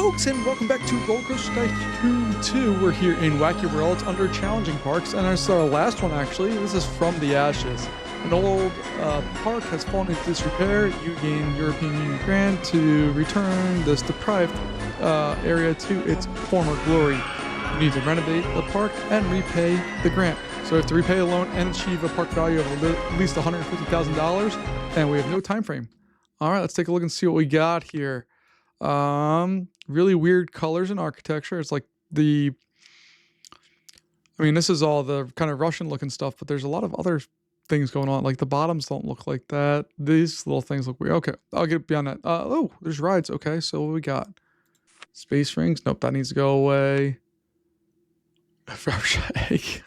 folks, and welcome back to Roller Coaster Tycoon 2. We're here in Wacky Worlds under challenging parks, and this is our last one actually. This is From the Ashes. An old park has fallen into disrepair. You gain European Union grant to return this deprived area to its former glory. You need to renovate the park and repay the grant. So you have to repay the loan and achieve a park value of at least $150,000, and we have no time frame. All right, let's take a look and see what we got here. Really weird colors and architecture. It's like this is all the kind of Russian looking stuff, but there's a lot of other things going on. Like the bottoms don't look like that. These little things look weird. Okay, I'll get beyond that. Oh, there's rides. Okay, so what we got? Space rings. Nope, that needs to go away. Egg.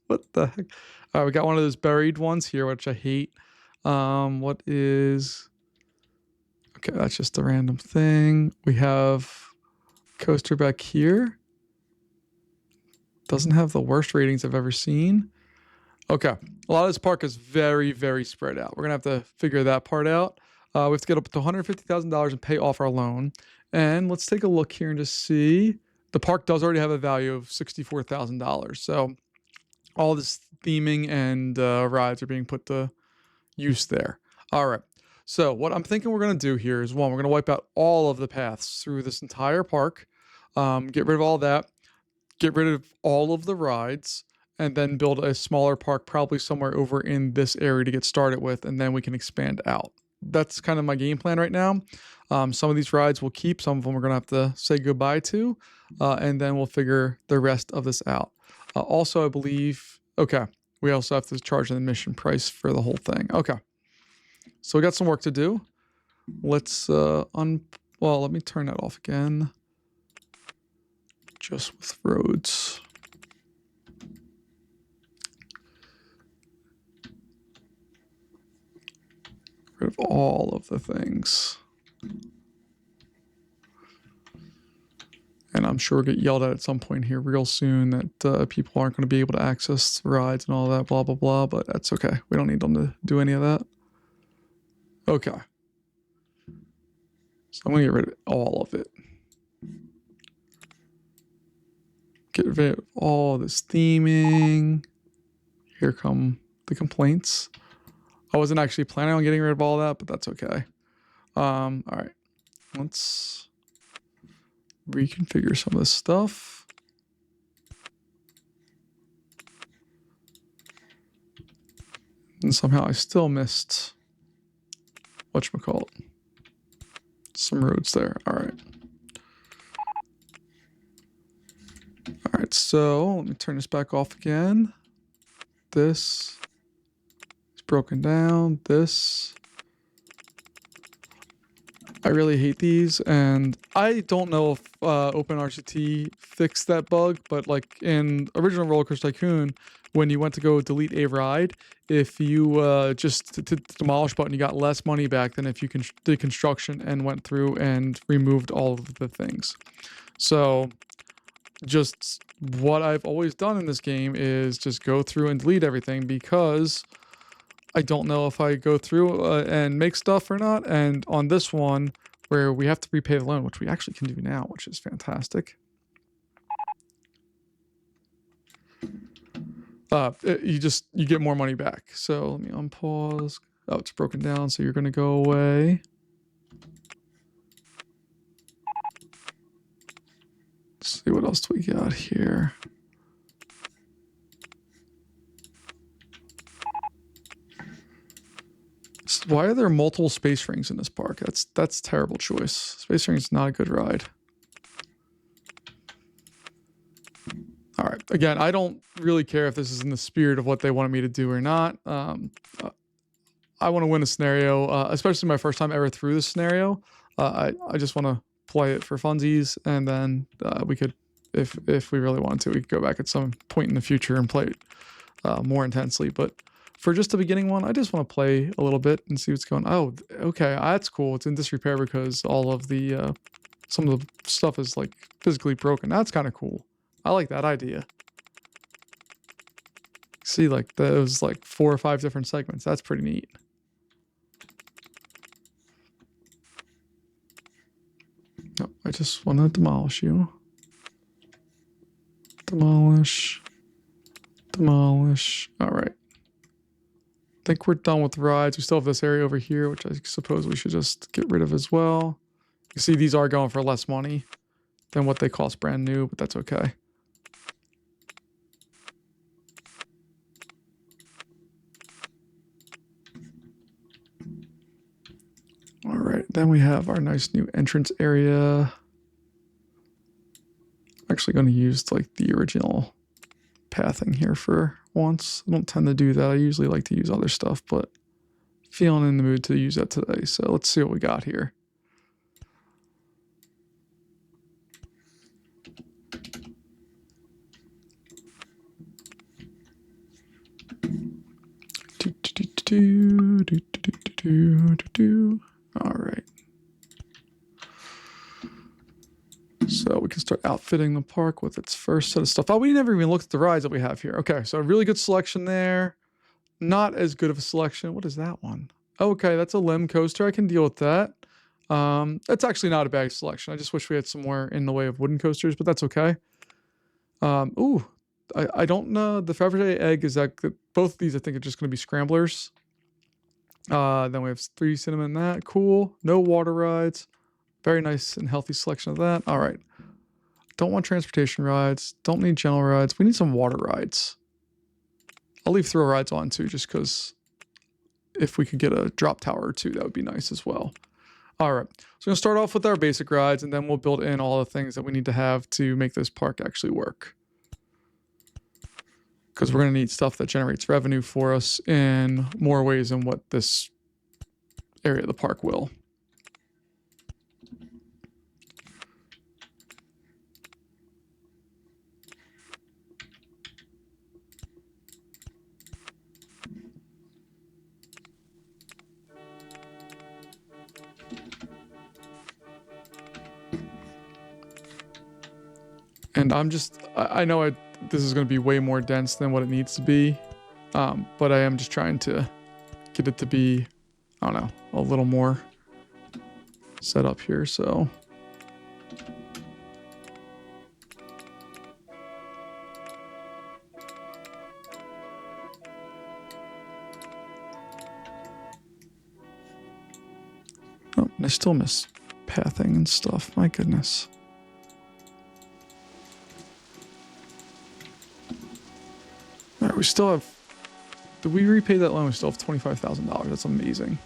What the heck? All right, we got one of those buried ones here, which I hate. What is... Okay, that's just a random thing. We have coaster back here. Doesn't have the worst ratings I've ever seen. Okay, a lot of this park is very, very spread out. We're gonna have to figure that part out. We have to get up to $150,000 and pay off our loan. And let's take a look here and just see. The park does already have a value of $64,000. So all this theming and rides are being put to use there. All right. So what I'm thinking we're going to do here is, one, we're going to wipe out all of the paths through this entire park, get rid of all that, get rid of all of the rides, and then build a smaller park probably somewhere over in this area to get started with, and then we can expand out. That's kind of my game plan right now. Some of these rides we'll keep, some of them we're going to have to say goodbye to, and then we'll figure the rest of this out. Also, I believe, okay, we also have to charge an admission price for the whole thing. Okay. So we got some work to do. Let's well, let me turn that off again. Just with roads. Get rid of all of the things. And I'm sure we'll get yelled at some point here real soon that people aren't going to be able to access the rides and all that, blah, blah, blah. But that's okay. We don't need them to do any of that. Okay. So I'm going to get rid of all of it. Get rid of all this theming. Here come the complaints. I wasn't actually planning on getting rid of all that, but that's okay. All right. Let's reconfigure some of this stuff. And somehow I still missed... whatchamacallit, some roads there. All right. All right, so let me turn this back off again. This is broken down. This. I really hate these, and I don't know if Open RCT fixed that bug, but like in original Roller Coaster Tycoon, when you went to go delete a ride, if you just hit the demolish button, you got less money back than if you did construction and went through and removed all of the things. So just what I've always done in this game is just go through and delete everything, because I don't know if I go through and make stuff or not. And on this one, where we have to repay the loan, which we actually can do now, which is fantastic. You get more money back. So let me unpause. Oh, it's broken down, so you're going to go away. Let's see, what else do we got here? Why are there multiple space rings in this park? That's a terrible choice. Space Ring is not a good ride. All right. Again, I don't really care if this is in the spirit of what they wanted me to do or not. I want to win a scenario, especially my first time ever through this scenario. I just want to play it for funsies, and then we could, if we really wanted to, we could go back at some point in the future and play it more intensely. But for just the beginning one, I just want to play a little bit and see what's going on. Oh, okay, that's cool. It's in disrepair because all of the some of the stuff is like physically broken. That's kind of cool. I like that idea. See, like those like 4 or 5 different segments. That's pretty neat. No, I just want to demolish you. Demolish. Demolish. All right. I think we're done with rides. We still have this area over here, which I suppose we should just get rid of as well. You see, these are going for less money than what they cost brand new, but that's okay. All right, then we have our nice new entrance area. I'm actually going to use like the original pathing here for once. I don't tend to do that. I usually like to use other stuff, but feeling in the mood to use that today. So let's see what we got here. All right. So we can start outfitting the park with its first set of stuff. Oh, we never even looked at the rides that we have here. Okay, so a really good selection there. Not as good of a selection. What is that one? Okay, that's a limb coaster. I can deal with that. That's actually not a bad selection. I just wish we had some more in the way of wooden coasters, but that's okay. Ooh, I don't know. The Fabergé egg is that good. Both of these I think are just going to be scramblers. Then we have 3 cinnamon. That cool. No water rides. Very nice and healthy selection of that. All right. Don't want transportation rides. Don't need general rides. We need some water rides. I'll leave throw rides on too, just because if we could get a drop tower or 2, that would be nice as well. All right. So we're going to start off with our basic rides, and then we'll build in all the things that we need to have to make this park actually work. Because we're going to need stuff that generates revenue for us in more ways than what this area of the park will. And I know this is going to be way more dense than what it needs to be, but I am just trying to get it to be, I don't know, a little more set up here, so. Oh, and I still miss pathing and stuff, my goodness. All right, we still have, did we repay that loan? We still have $25,000. That's amazing.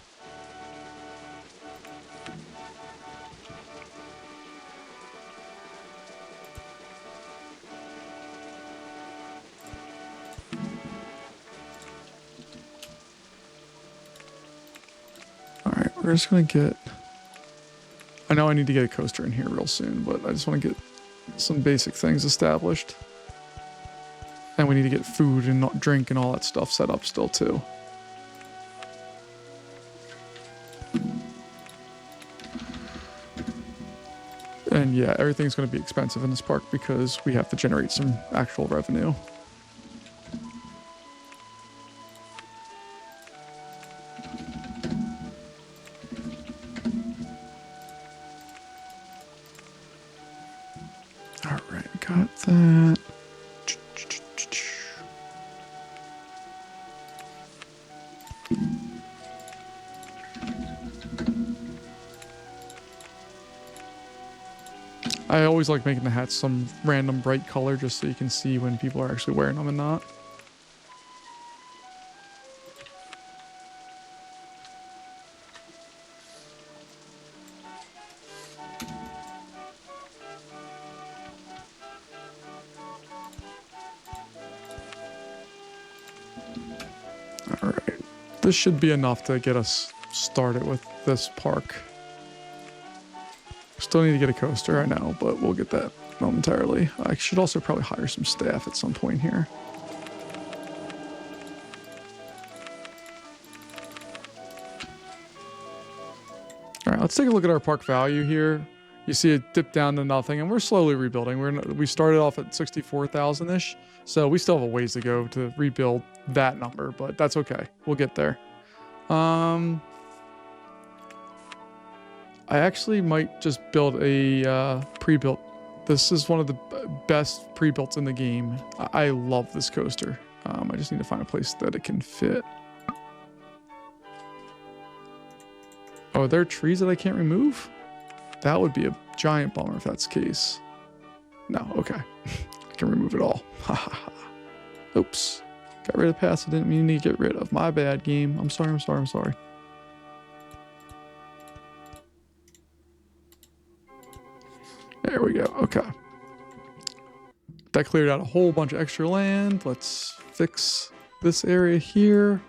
All right, we're just gonna get, I know I need to get a coaster in here real soon, but I just want to get some basic things established. And we need to get food and drink and all that stuff set up still too. And yeah, everything's going to be expensive in this park because we have to generate some actual revenue. All right, got that. I always like making the hats some random bright color just so you can see when people are actually wearing them and not. All right, this should be enough to get us started with this park. Still need to get a coaster, I know, but we'll get that momentarily. I should also probably hire some staff at some point here. All right, let's take a look at our park value here. You see it dip down to nothing, and we're slowly rebuilding. We started off at 64,000-ish, so we still have a ways to go to rebuild that number, but that's okay. We'll get there. I actually might just build a pre-built. This is one of the best pre-builts in the game. I love this coaster. I just need to find a place that it can fit. Oh, are there trees that I can't remove? That would be a giant bummer if that's the case. No, okay. I can remove it all. Oops. Got rid of the pass I didn't mean to get rid of. My bad, game. I'm sorry. There we go. Okay. That cleared out a whole bunch of extra land. Let's fix this area here.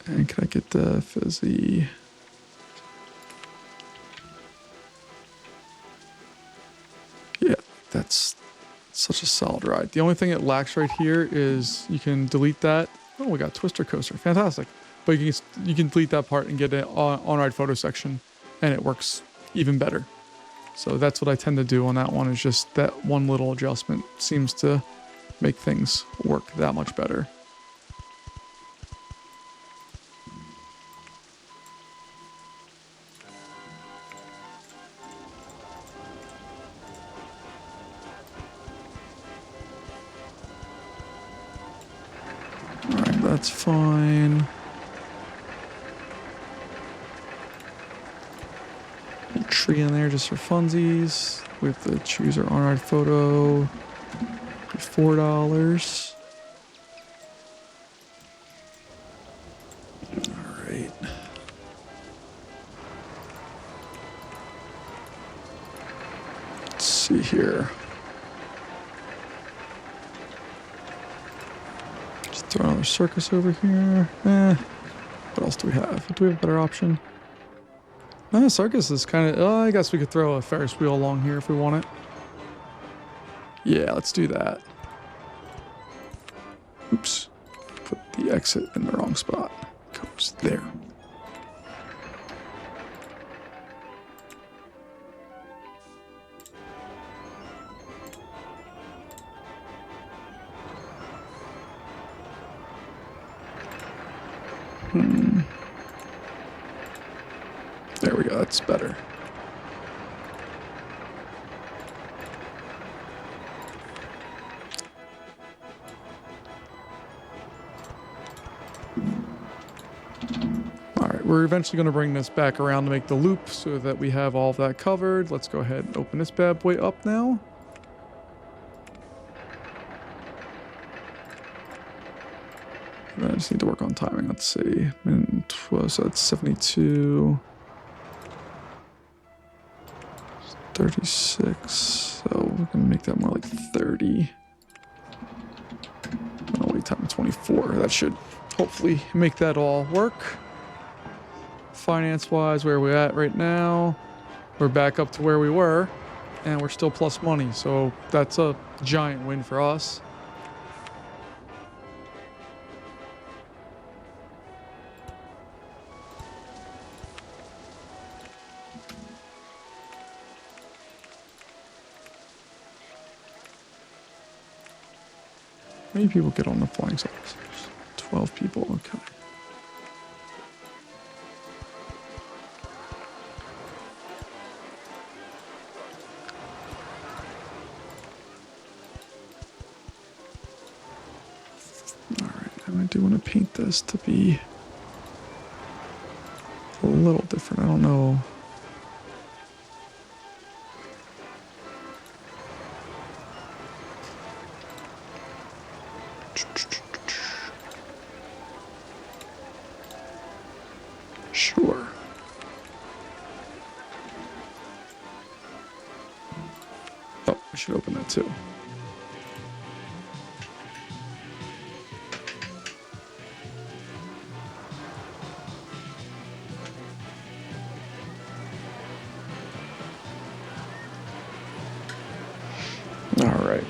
And can I get the fizzy? Yeah, that's such a solid ride. The only thing it lacks right here is you can delete that. Oh, we got Twister Coaster. Fantastic. But you can delete that part and get it on-ride photo section, and it works even better. So that's what I tend to do on that one, is just that one little adjustment seems to make things work that much better. Alright, that's fine. Tree in there just for funsies. We have to choose our on-ride photo for $4. All right. Let's see here. Just throw another circus over here. What else do we have? Do we have a better option? Circus is kind of... I guess we could throw a Ferris wheel along here if we want it. Yeah, let's do that. Oops. Put the exit in the wrong spot. Goes there. There we go, that's better. Alright, we're eventually going to bring this back around to make the loop so that we have all of that covered. Let's go ahead and open this bad boy up now. I just need to work on timing. Let's see. So that's 72. 36. So we're going to make that more like 30. Oh, wait, time 24. That should hopefully make that all work. Finance-wise, where are we at right now? We're back up to where we were, and we're still plus money. So that's a giant win for us. How many people get on the flying saucers? 12 people, okay. Alright, I do want to paint this to be a little different. I don't know. Sure. Oh, I should open that too. All right.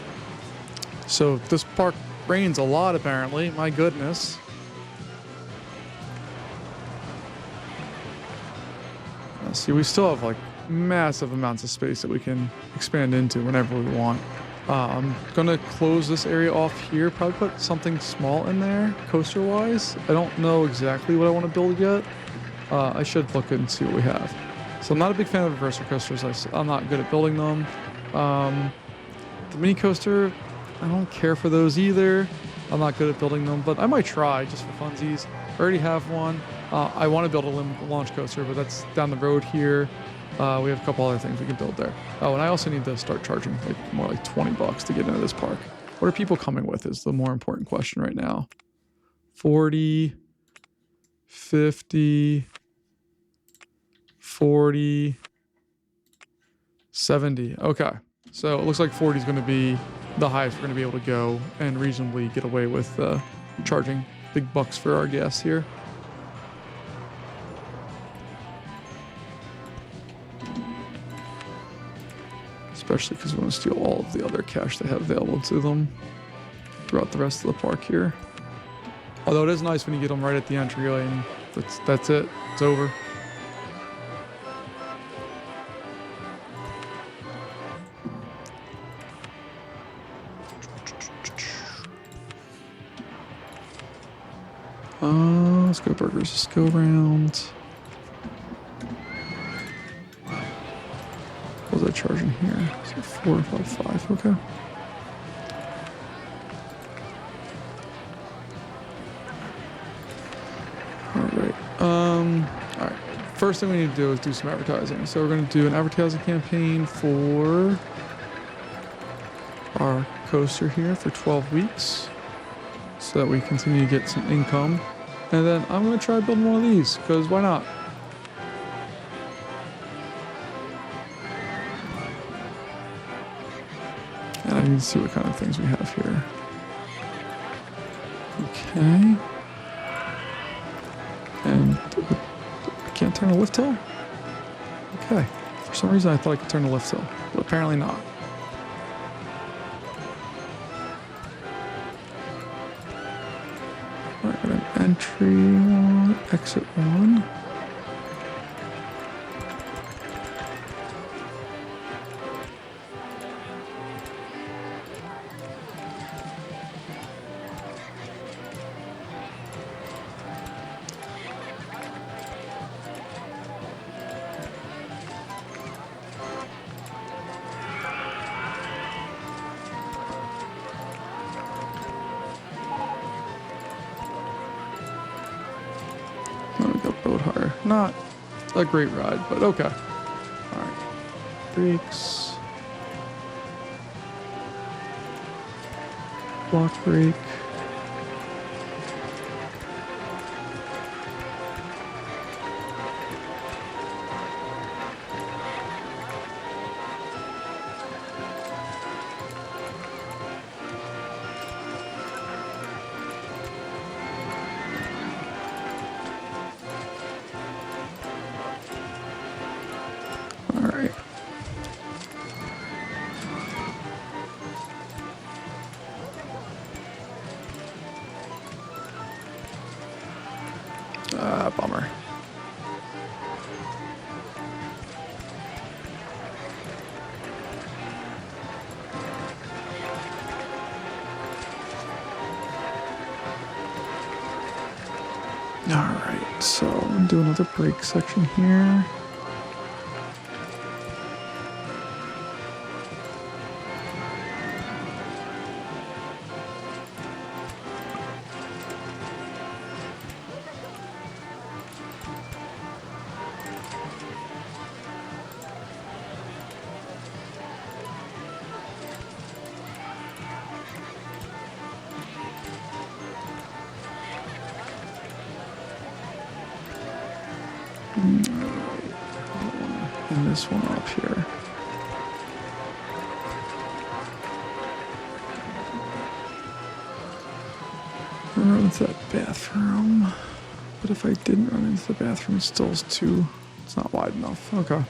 So this park rains a lot, apparently. My goodness. See, we still have like massive amounts of space that we can expand into whenever we want. I'm gonna close this area off here. Probably put something small in there, coaster-wise. I don't know exactly what I want to build yet. I should look and see what we have. So I'm not a big fan of reverser coasters. I'm not good at building them. The mini coaster, I don't care for those either. I'm not good at building them, but I might try just for funsies. I already have one. I want to build a launch coaster, but that's down the road here. We have a couple other things we can build there. Oh, and I also need to start charging like more like $20 to get into this park. What are people coming with is the more important question right now. 40, 50, 40, 70. Okay. So it looks like 40 is going to be the highest we're going to be able to go and reasonably get away with charging big bucks for our gas here. Especially because we want to steal all of the other cash they have available to them throughout the rest of the park here. Although it is nice when you get them right at the entryway and that's it. It's over. Let's go burgers. Let's go around. What was I charging here? So 4, 5, 5. Okay. All right. First thing we need to do is do some advertising. So we're going to do an advertising campaign for our coaster here for 12 weeks so that we continue to get some income. And then I'm going to try building one of these because why not? And I need to see what kind of things we have here. Okay. And I can't turn a lift hill? Okay. For some reason I thought I could turn a lift hill, but apparently not. Alright, got an entry 1, exit 1. Not a great ride, but okay. All right. Brakes. Block brake. Bummer. Alright, so I'm gonna do another brake section here. And this one up here. Run into that bathroom. But if I didn't run into the bathroom, it still is too. It's not wide enough. Okay.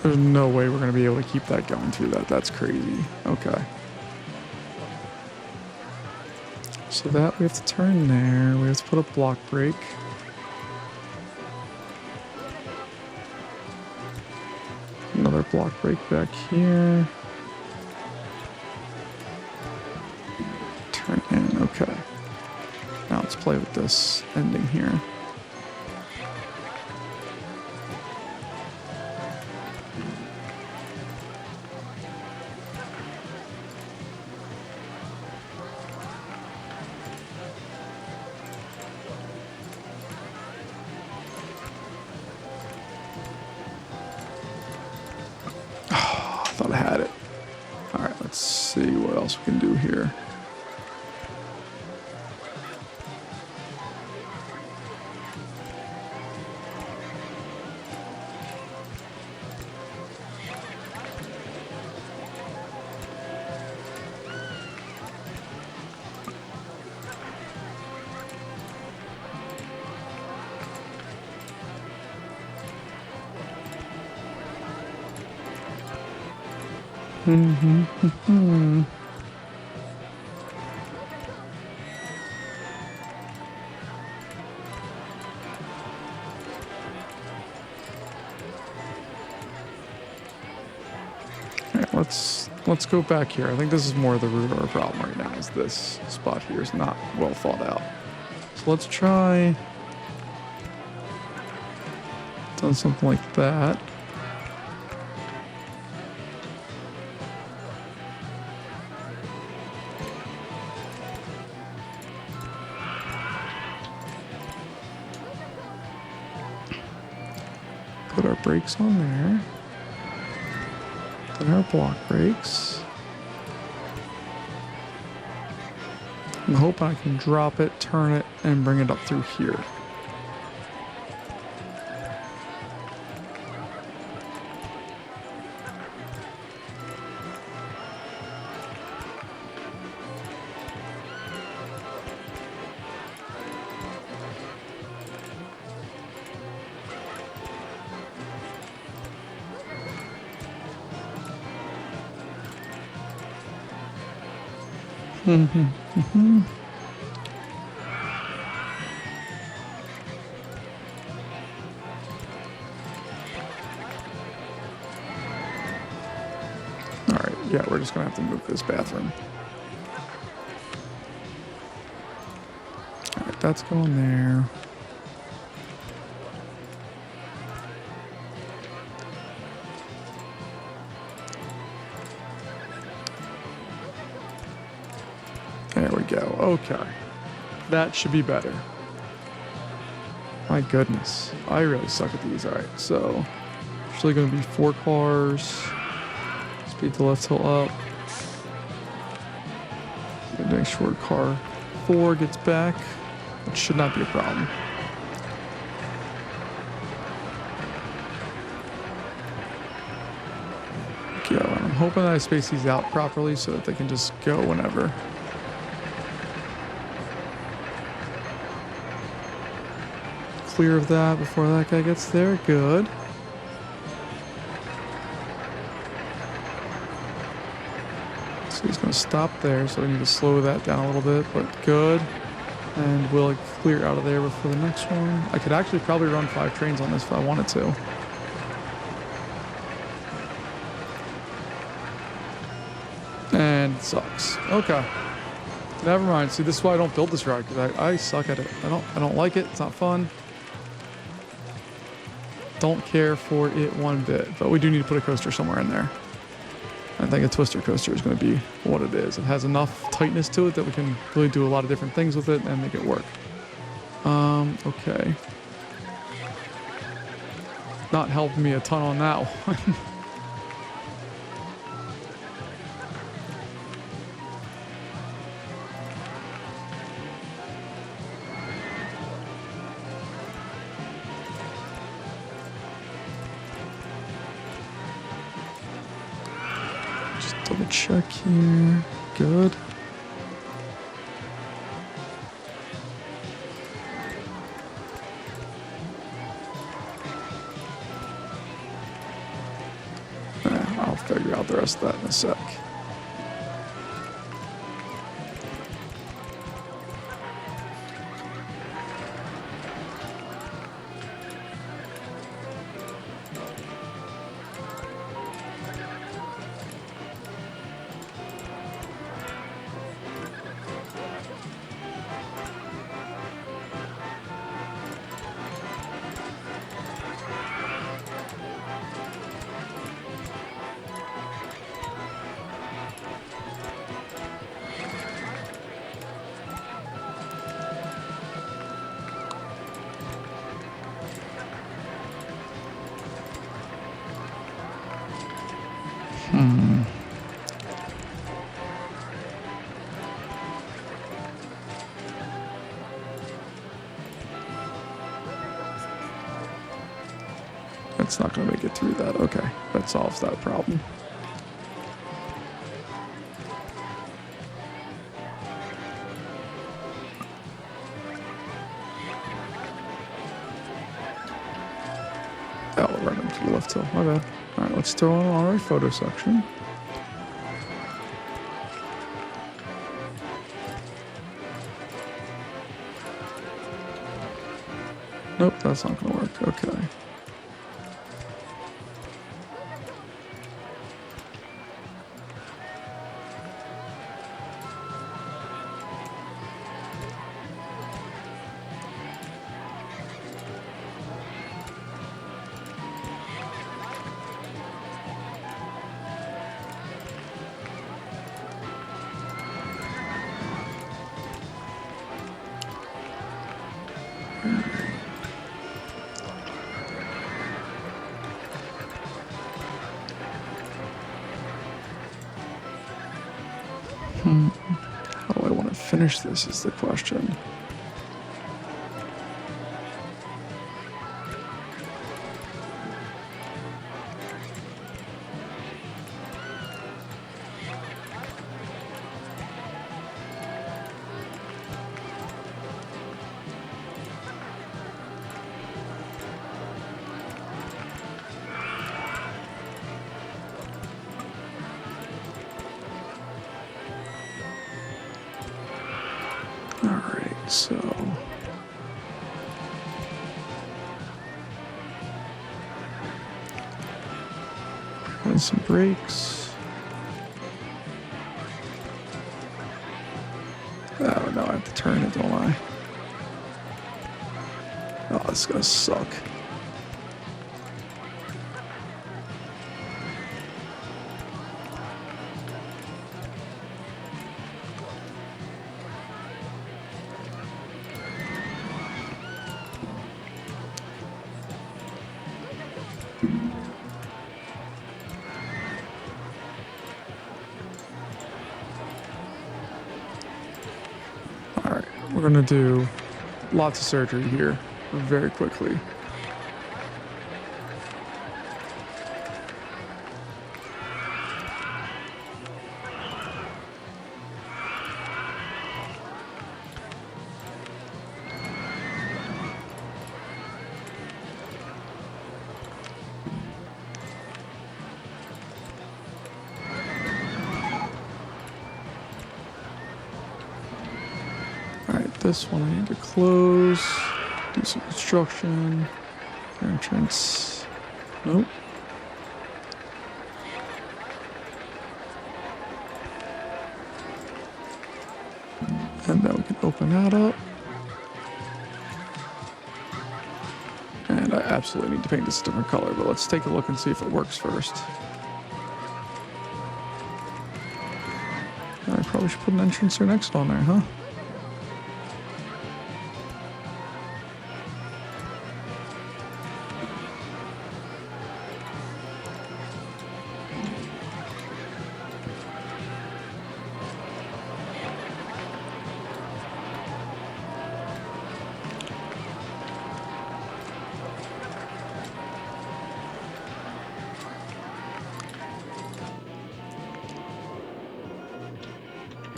There's no way we're going to be able to keep that going through that. That's crazy. Okay. So that we have to turn there. We have to put a block break. Another block break back here. Turn in. Okay. Now let's play with this ending here. I thought I had it. All right, let's see what else we can do here. Alright, let's go back here. I think this is more the root of our problem right now, is this spot here is not well thought out. So let's try done something like that. Put our brakes on there. Then our block brakes. I'm hoping I can drop it, turn it, and bring it up through here. Alright, yeah, we're just gonna have to move this bathroom. Alright, that's going there. There we go. Okay. That should be better. My goodness. I really suck at these. Alright, so actually going to be 4 cars. Speed the left hill up. Make sure car 4 gets back, which should not be a problem. Go. I'm hoping that I space these out properly so that they can just go whenever. Clear of that before that guy gets there. Good. So he's going to stop there, so we need to slow that down a little bit, but good. And we'll clear out of there before the next one. I could actually probably run 5 trains on this if I wanted to. And it sucks. Okay. Never mind. See, this is why I don't build this route, because I suck at it. I don't like it. It's not fun. Don't care for it one bit, but we do need to put a coaster somewhere in there. I think a twister coaster is going to be what it is. It has enough tightness to it that we can really do a lot of different things with it and make it work. Okay. Not helping me a ton on that one. Double check here. Good. figure out the rest of that in a sec. It's not going to make it through that. Okay, that solves that problem. Oh, we're running to the left hill. My bad. All right, let's throw on our photo section. Nope, that's not going to work. Okay. How do I want to finish this is the question. Alright, so and some brakes. Oh no, I have to turn it, don't I? Oh, this is gonna suck. We're gonna do lots of surgery here very quickly. This one I need to close, do some construction, entrance, nope. And then we can open that up. And I absolutely need to paint this a different color, but let's take a look and see if it works first. I probably should put an entrance here next on there, huh?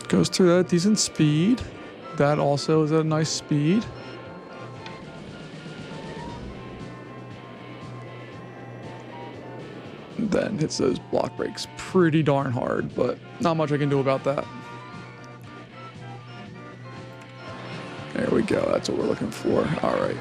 Goes through at a decent speed. That also is at a nice speed. and then hits those block breaks pretty darn hard, but not much I can do about that. There we go. That's what we're looking for. All right.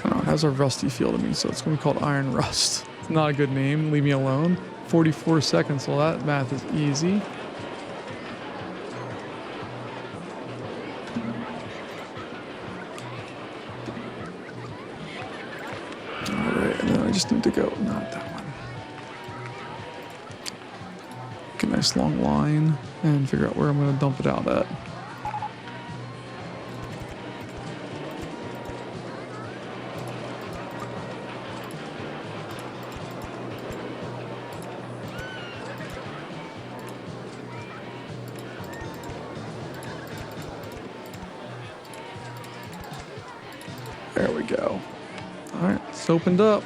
Oh, it has a rusty feel to me, so it's going to be called Iron Rust. It's not a good name. Leave me alone. 44 seconds, so that math is easy. Alright, and then I just need to go, not that one. Get a nice long line and figure out where I'm going to dump it out at. There we go. All right, it's opened up.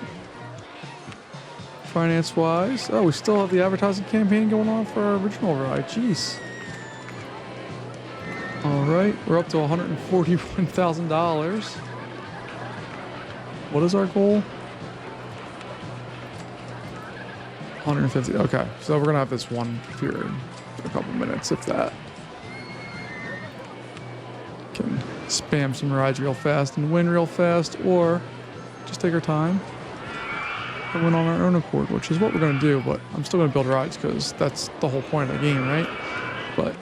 Finance-wise, oh, we still have the advertising campaign going on for our original ride. Jeez. All right, we're up to $141,000. What is our goal? 150. Okay, so we're gonna have this one here in a couple minutes, if that. Can spam some rides real fast and win real fast, or just take our time and win on our own accord, which is what we're going to do. But I'm still going to build rides because that's the whole point of the game, right? But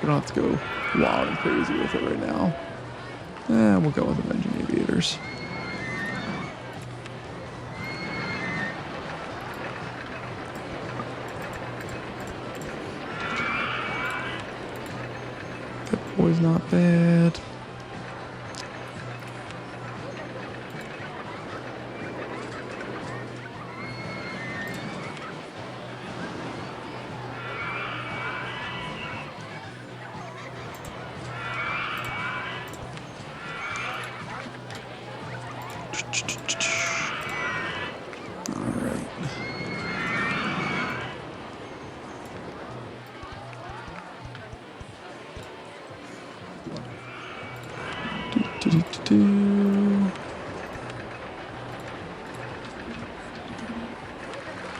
we don't have to go wild and crazy with it right now. And we'll go with Avenging Aviators. That boy's not bad.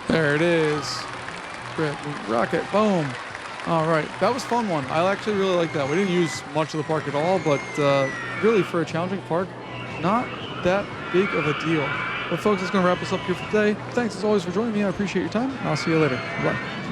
There it is. Rocket, boom. All right, that was a fun one. I actually really like that. We didn't use much of the park at all, but really for a challenging park, not that big of a deal. Well, folks, that's going to wrap us up here for today. Thanks as always for joining me. I appreciate your time. I'll see you later. Bye.